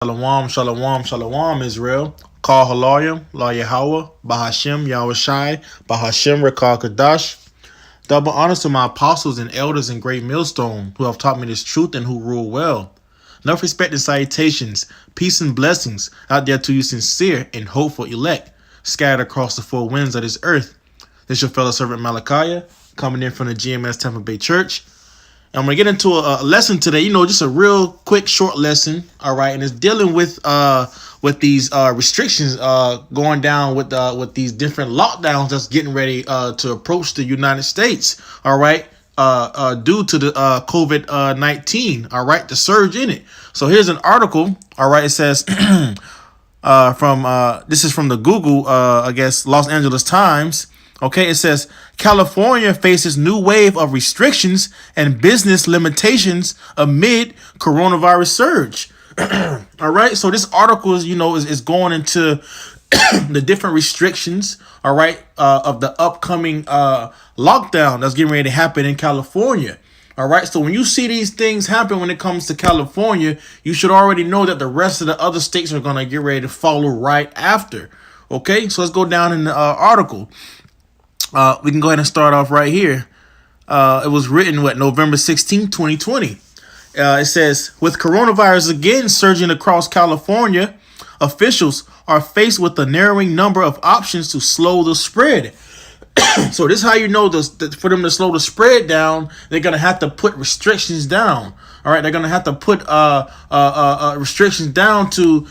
Shalom, shalom, shalom, Israel. Call Halayim, La Yahweh, Bahashem, Yahweh Shai, Bahashem, Rekal Kadash. Double honors to my apostles and elders in Great Millstone who have taught me this truth and who rule well. Enough respect and salutations, peace and blessings out there to you sincere and hopeful elect, scattered across the four winds of this earth. This your fellow servant Malachi, coming in from the GMS Tampa Bay Church. I'm going to get into a lesson today, just a real quick, short lesson, all right, and it's dealing with these restrictions going down with these different lockdowns that's getting ready to approach the United States, all right, due to the COVID-19, all right, the surge in it. So here's an article, all right, it says this is from the Google, Los Angeles Times. Okay, it says California faces new wave of restrictions and business limitations amid coronavirus surge. All right, so this article is going into the different restrictions, all right, of the upcoming lockdown that's getting ready to happen in California. All right, so when you see these things happen when it comes to California, you should already know that the rest of the other states are going to get ready to follow right after. Okay, so let's go down in the article. We can go ahead and start off right here. It was written, November 16, 2020. It says, with coronavirus again surging across California, officials are faced with a narrowing number of options to slow the spread. So this is how you know for them to slow the spread down, they're going to have to put restrictions down. All right, they're going to have to put restrictions down to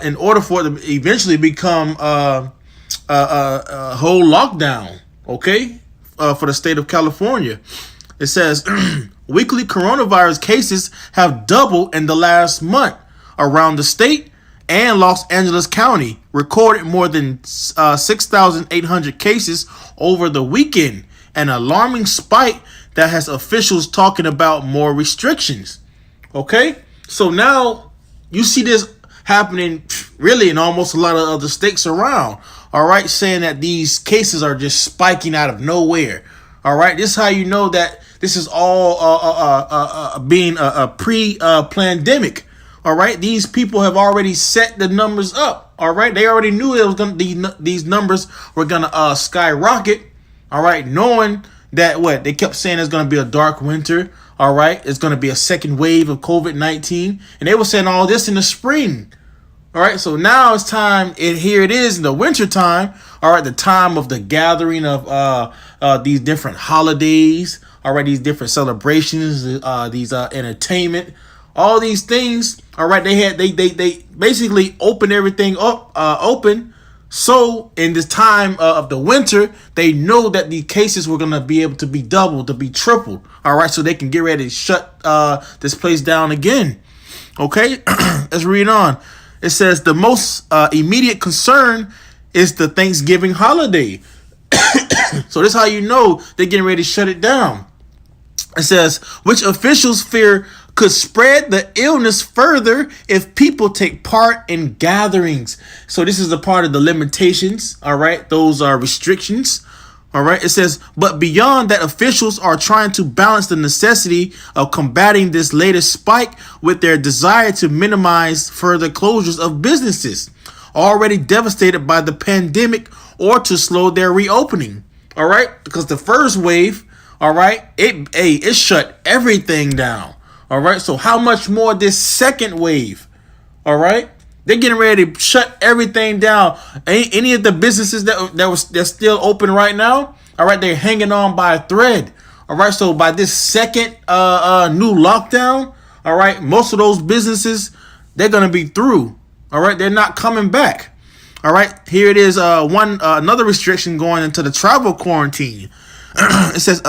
in order for it to eventually become a whole lockdown. Okay, for the state of California. It says weekly coronavirus cases have doubled in the last month around the state, and Los Angeles County recorded more than 6,800 cases over the weekend, an alarming spike that has officials talking about more restrictions. Okay, so now you see this happening really in almost a lot of other states around. All right, saying that these cases are just spiking out of nowhere. All right, this is how you know that this is all being a pre-pandemic. All right, these people have already set the numbers up. All right, they already knew it was going to these numbers were going to skyrocket. All right, knowing that they kept saying it's going to be a dark winter. All right, it's going to be a second wave of COVID-19, and they were saying all this in the spring. All right, so now it's time. Here it is in the winter time. All right, the time of the gathering of these different holidays. All right, these different celebrations, these entertainment, all these things. All right, they basically opened everything up, open. So in this time of the winter, they know that the cases were gonna be able to be doubled, to be tripled. All right, so they can get ready to shut this place down again. Okay, let's read on. It says the most immediate concern is the Thanksgiving holiday. So this is how you know they're getting ready to shut it down. It says, which officials fear could spread the illness further if people take part in gatherings. So this is a part of the limitations. All right, those are restrictions. All right, it says, but beyond that, officials are trying to balance the necessity of combating this latest spike with their desire to minimize further closures of businesses already devastated by the pandemic or to slow their reopening. All right, because the first wave, all right, it shut everything down. All right, so how much more this second wave? All right. They're getting ready to shut everything down. Any of the businesses they're still open right now, all right, they're hanging on by a thread. All right, so by this second new lockdown, all right, most of those businesses, they're going to be through. All right, they're not coming back. All right, here it is, another restriction going into the travel quarantine. It says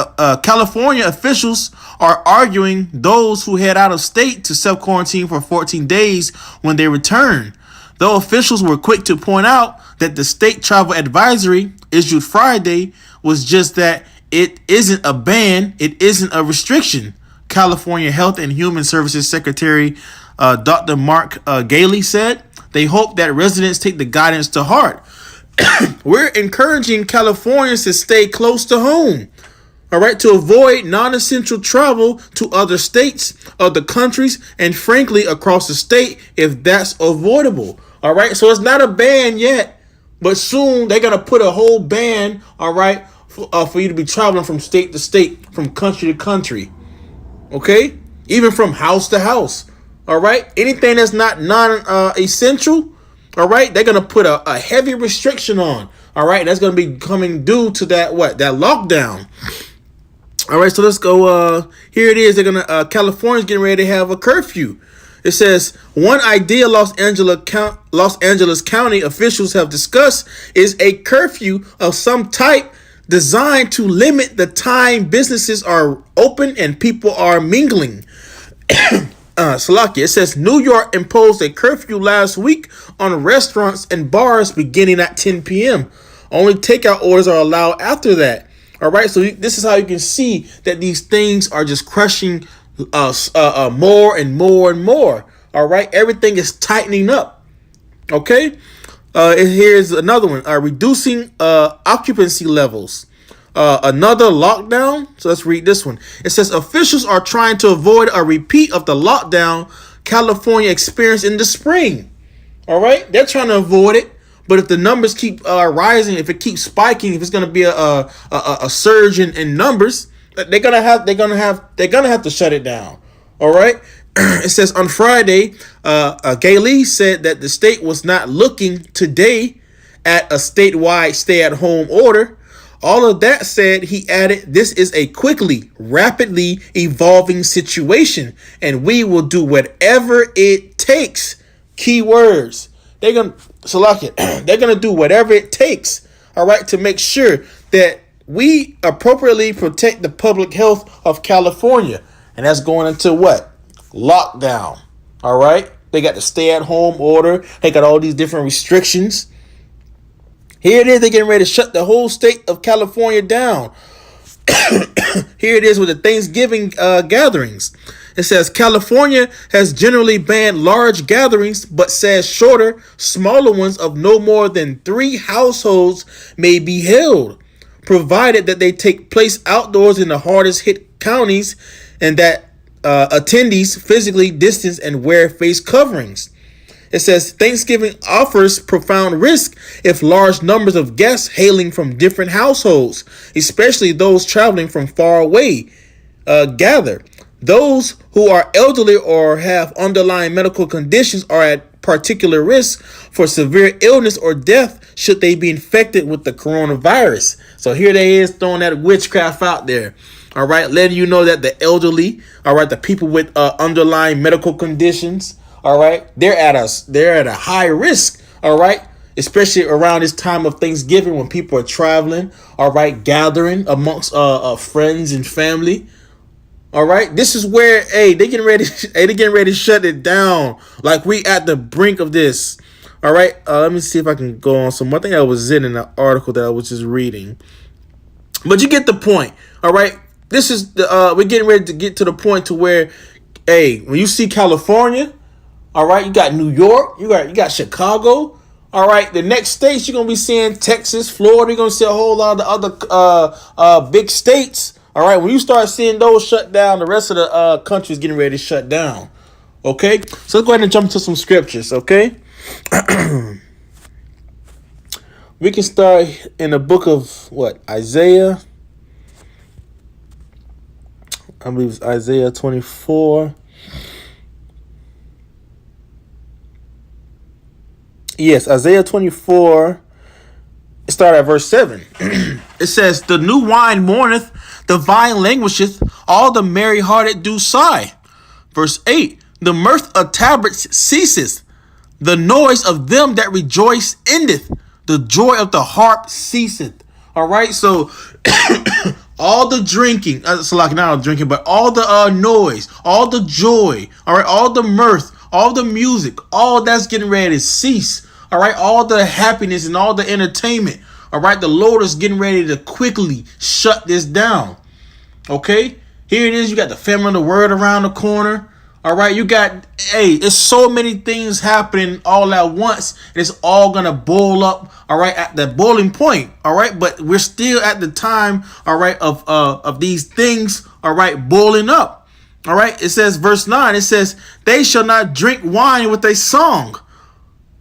California officials are arguing those who head out of state to self-quarantine for 14 days when they return. Though officials were quick to point out that the state travel advisory issued Friday was just that it isn't a ban, it isn't a restriction. California Health and Human Services Secretary Dr. Mark Gailey said they hope that residents take the guidance to heart. We're encouraging Californians to stay close to home. All right, to avoid non-essential travel to other states, other countries, and frankly, across the state if that's avoidable. All right, so it's not a ban yet, but soon they're going to put a whole ban, all right, for you to be traveling from state to state, from country to country. Okay, even from house to house. All right, anything that's not non-essential, all right, they're going to put a heavy restriction on. All right, that's going to be coming due to that lockdown. All right, so let's go. Here it is. They're gonna California's getting ready to have a curfew. It says one idea Los Angeles County officials have discussed is a curfew of some type designed to limit the time businesses are open and people are mingling. Salakia, it says New York imposed a curfew last week on restaurants and bars beginning at 10 p.m. Only takeout orders are allowed after that. All right, so this is how you can see that these things are just crushing more and more and more. All right, everything is tightening up. Okay, here's another one. Reducing occupancy levels. Another lockdown. So let's read this one. It says officials are trying to avoid a repeat of the lockdown California experienced in the spring. All right, they're trying to avoid it. But if the numbers keep rising, if it keeps spiking, if it's going to be a surge in numbers, they're gonna have to shut it down. All right. It says on Friday, Gailey said that the state was not looking today at a statewide stay-at-home order. All of that said, he added, this is a rapidly evolving situation, and we will do whatever it takes. Key words. They're gonna do whatever it takes, all right, to make sure that we appropriately protect the public health of California. And that's going into what? Lockdown. All right. They got the stay-at-home order. They got all these different restrictions. Here it is. They're getting ready to shut the whole state of California down. Here it is with the Thanksgiving gatherings. It says California has generally banned large gatherings, but says shorter, smaller ones of no more than 3 households may be held, provided that they take place outdoors in the hardest hit counties and that attendees physically distance and wear face coverings. It says Thanksgiving offers profound risk if large numbers of guests hailing from different households, especially those traveling from far away, gather. Those who are elderly or have underlying medical conditions are at particular risk for severe illness or death should they be infected with the coronavirus. So here they is throwing that witchcraft out there. All right, letting you know that the elderly, all right, the people with underlying medical conditions, all right, they're at a high risk, all right, especially around this time of Thanksgiving when people are traveling, all right, gathering amongst friends and family. All right, this is where they're getting ready to shut it down. Like we at the brink of this. All right, let me see if I can go on some. I think I was in an article that I was just reading, but you get the point. All right, this is we're getting ready to get to the point to where, when you see California, all right, you got New York, you got Chicago. All right, the next states you're gonna be seeing Texas, Florida. You're gonna see a whole lot of the other big states. All right, when you start seeing those shut down, the rest of the country is getting ready to shut down. Okay, so let's go ahead and jump into some scriptures. Okay, we can start in the book of Isaiah. I believe it's Isaiah 24. Yes, Isaiah 24. Start at verse 7. It says, the new wine mourneth, the vine languisheth, all the merry-hearted do sigh. Verse 8, the mirth of tabrets ceaseth, the noise of them that rejoice endeth, the joy of the harp ceaseth. All right, so all the drinking, so like not drinking, but all the noise, all the joy, all right, all the mirth, all the music, all that's getting ready to cease. All right, all the happiness and all the entertainment. All right, the Lord is getting ready to quickly shut this down. Okay, here it is. You got the family of the word around the corner. All right, you got, hey, it's so many things happening all at once. And it's all going to boil up, all right, at the boiling point, all right? But we're still at the time, all right, of these things, all right, boiling up, all right? It says, verse 9, it says, they shall not drink wine with a song.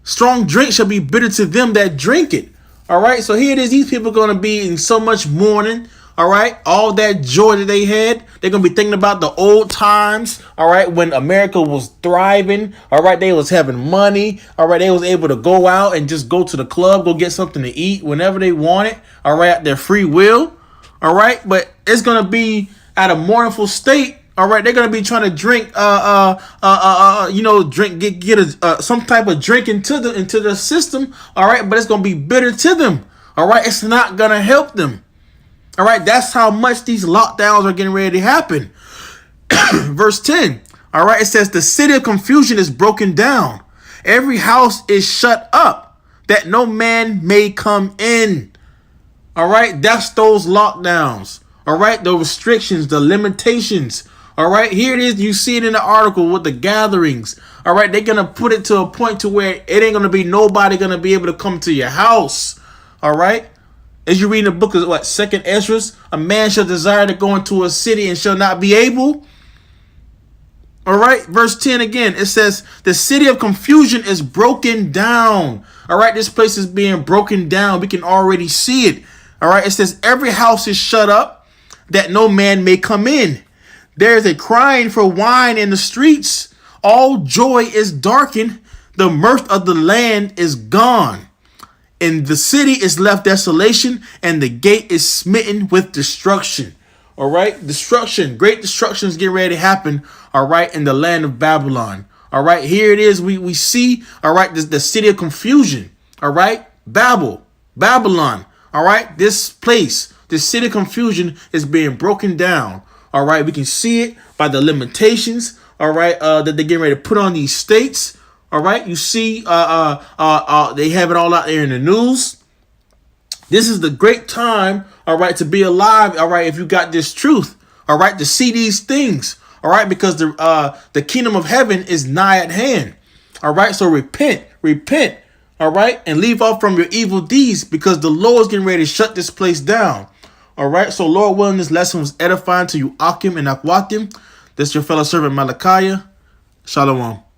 Strong drink shall be bitter to them that drink it, all right? So here it is, these people are going to be in so much mourning, all right, all that joy that they had, they're going to be thinking about the old times, all right, when America was thriving, all right, they was having money, all right, they was able to go out and just go to the club, go get something to eat whenever they wanted, all right, at their free will, all right, but it's going to be at a mournful state, all right, they're going to be trying to drink, get some type of drink into the system, all right, but it's going to be bitter to them, all right, it's not going to help them. All right, that's how much these lockdowns are getting ready to happen. Verse 10, all right, it says, the city of confusion is broken down. Every house is shut up, that no man may come in. All right, that's those lockdowns. All right, the restrictions, the limitations. All right, here it is. You see it in the article with the gatherings. All right, they're going to put it to a point to where it ain't going to be nobody going to be able to come to your house. All right. As you read in the book of what, 2nd Ezra, a man shall desire to go into a city and shall not be able. All right, verse 10 again, it says, the city of confusion is broken down. All right, this place is being broken down. We can already see it. All right, it says, every house is shut up, that no man may come in. There is a crying for wine in the streets. All joy is darkened. The mirth of the land is gone. And the city is left desolation, and the gate is smitten with destruction. All right, destruction, great destruction is getting ready to happen. All right, in the land of Babylon. All right, here it is. We see. All right, the city of confusion. All right, Babylon. All right, this place, this city of confusion is being broken down. All right, we can see it by the limitations. All right, that they're getting ready to put on these states. All right, you see, they have it all out there in the news. This is the great time, all right, to be alive. All right, if you got this truth, all right, to see these things, all right, because the kingdom of heaven is nigh at hand. All right, so repent, all right, and leave off from your evil deeds, because the Lord's getting ready to shut this place down. All right, so Lord willing, this lesson was edifying to you, Akim and Akwatim. This is your fellow servant Malachi. Shalom.